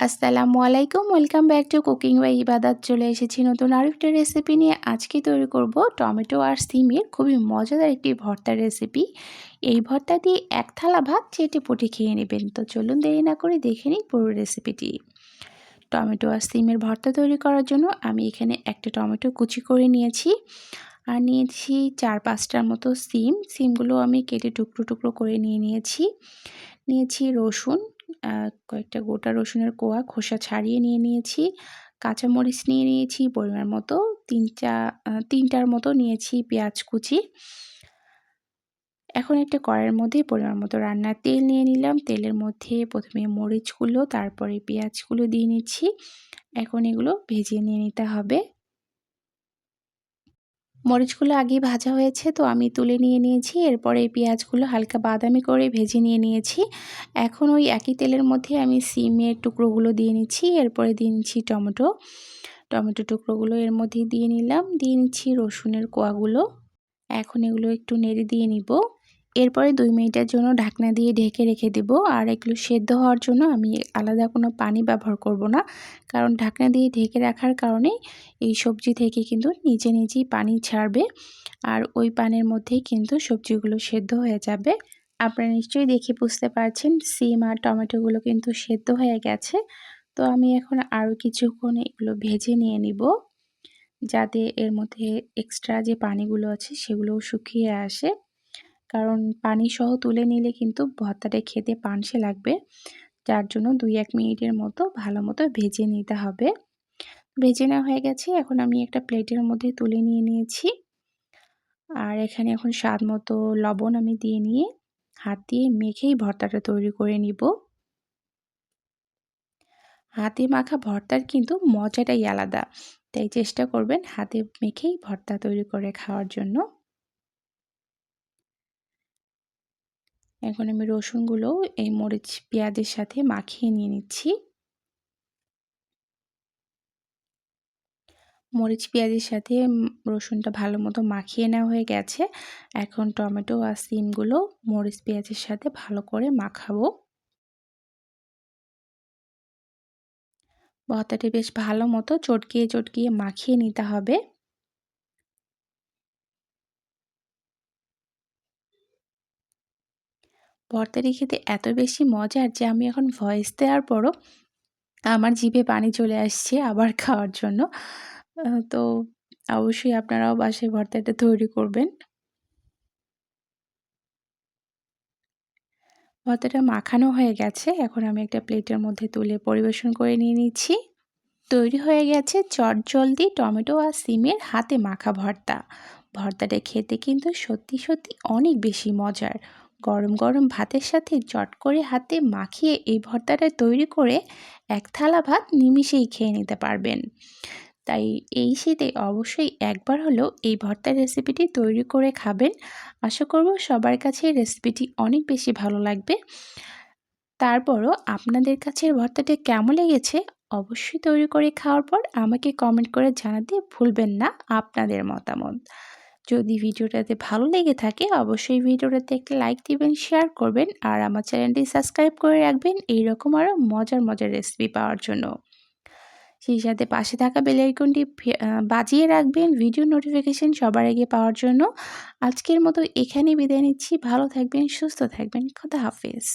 আসসালামু আলাইকুম, welcome back to cooking by Ibadat. চলে এসেছি নতুন আরেকটা রেসিপি নিয়ে। আজকে তৈরি করব টমেটো আর সিমের খুবই মজাদার একটি ভর্তার রেসিপি। এই ভর্তা দিয়ে এক থালা ভাত চেটেপুটে খেয়ে নেবেন। তো চলুন দেরি না করে দেখে নিই পুরো রেসিপিটি। টমেটো আর সিমের ভর্তা তৈরি করার জন্য আমি এখানে একটা টমেটো কুচি করে নিয়েছি, আর নিয়েছি 4-5টার মতো সিমগুলো আমি কেটে টুকরো টুকরো করে নিয়েছি। নিয়েছি রসুন, কয়েকটা গোটা রসুনের কোয়া খোসা ছাড়িয়ে নিয়েছি। কাঁচামরিচ নিয়েছি পরিমাণ মতো, 3টার মতো নিয়েছি পেঁয়াজ কুচি। এখন একটা কড়াইয়ের মধ্যে পরিমাণ মতো রান্নার তেল নিয়ে নিলাম। তেলের মধ্যে প্রথমে মরিচগুলো, তারপরে পেঁয়াজগুলো দিয়ে নিচ্ছি। এখন এগুলো ভেজে নিতে হবে। মরিচগুলো আগেই ভাজা হয়েছে, তো আমি তুলে নিয়েছি। এরপরে এই পেঁয়াজগুলো হালকা বাদামি করে ভেজে নিয়েছি। এখন ওই একই তেলের মধ্যে আমি সিমের টুকরোগুলো দিয়ে নিচ্ছি। এরপরে দিয়ে নিচ্ছি টমেটো টুকরোগুলো এর মধ্যে দিয়ে নিলাম। দিয়ে নিচ্ছি রসুনের কোয়াগুলো। এখন এগুলো একটু নেড়ে দিয়ে নিব। এরপরে 2 মিনিটের জন্য ঢাকনা দিয়ে ঢেকে রেখে দেব। আর এগুলো সেদ্ধ হওয়ার জন্য আমি আলাদা কোনো পানি ব্যবহার করব না, কারণ ঢাকনা দিয়ে ঢেকে রাখার কারণে এই সবজি থেকে কিন্তু নিজেই পানি ছাড়বে, আর ওই পানির মধ্যেই কিন্তু সবজিগুলো সেদ্ধ হয়ে যাবে। আপনারা নিশ্চয়ই দেখে বুঝতে পারছেন সিম আর টমেটোগুলো কিন্তু সেদ্ধ হয়ে গেছে। তো আমি এখন আরও কিছুক্ষণ এগুলো ভেজে নিয়ে নিব, যাতে এর মধ্যে এক্সট্রা যে পানিগুলো আছে সেগুলোও শুকিয়ে আসে। কারণ পানি সহ তুলে নিলে কিন্তু ভর্তাটা খেতে পানসে লাগবে, যার জন্য 2-1 মিনিটের মতো ভালো মতো ভেজে নিতে হবে। ভেজে নেওয়া হয়ে গেছে। এখন আমি একটা প্লেটের মধ্যে তুলে নিয়েছি। আর এখানে এখন স্বাদ মতো লবণ আমি দিয়ে নিয়ে হাত দিয়ে মেখেই ভর্তাটা তৈরি করে নিব। হাতে মাখা ভর্তার কিন্তু মজাটাই আলাদা, তাই চেষ্টা করবেন হাতে মেখেই ভর্তা তৈরি করে খাওয়ার জন্য। এখন আমি রসুনগুলো এই মরিচ পেঁয়াজের সাথে মাখিয়ে নিচ্ছি। মরিচ পেঁয়াজের সাথে রসুনটা ভালো মতো মাখিয়ে নেওয়া হয়ে গেছে। এখন টমেটো আর সিমগুলো মরিচ পেঁয়াজের সাথে ভালো করে মাখাবো। ভর্তাটি বেশ ভালো মতো চটকিয়ে মাখিয়ে নিতে হবে। ভর্তাটি খেতে এত বেশি মজার যে আমি এখন ভয়েস দেওয়ার পরও আমার জিভে পানি চলে আসছে আবার খাওয়ার জন্য। তো অবশ্যই আপনারাও বাসায় ভর্তাটা তৈরি করবেন। ভর্তাটা মাখানো হয়ে গেছে। এখন আমি একটা প্লেটের মধ্যে তুলে পরিবেশন করে নিচ্ছি। তৈরি হয়ে গেছে চটজলদি টমেটো আর সিমের হাতে মাখা ভর্তা। ভর্তাটা খেতে কিন্তু সত্যি অনেক বেশি মজার। গরম গরম ভাতের সাথে চট করে হাতে মাখিয়ে এই ভর্তাটা তৈরি করে এক থালা ভাত নিমিষেই খেয়ে নিতে পারবেন। তাই এই শীতে অবশ্যই একবার হলেও এই ভর্তার রেসিপিটি তৈরি করে খাবেন। আশা করব সবার কাছে এই রেসিপিটি অনেক বেশি ভালো লাগবে। তারপরও আপনাদের কাছে ভর্তাটা কেমন লেগেছে অবশ্যই তৈরি করে খাওয়ার পর আমাকে কমেন্ট করে জানাতে ভুলবেন না আপনাদের মতামত। যদি ভিডিওটাতে ভালো লেগে থাকে অবশ্যই ভিডিওটাতে একটা লাইক দিবেন, শেয়ার করবেন, আর আমার চ্যানেলটি সাবস্ক্রাইব করে রাখবেন এইরকম আরও মজার রেসিপি পাওয়ার জন্য। সেই সাথে পাশে থাকা বেল আইকনটি বাজিয়ে রাখবেন ভিডিও নোটিফিকেশন সবার আগে পাওয়ার জন্য। আজকের মতো এখানেই বিদায় নিচ্ছি। ভালো থাকবেন, সুস্থ থাকবেন। খোদা হাফেজ।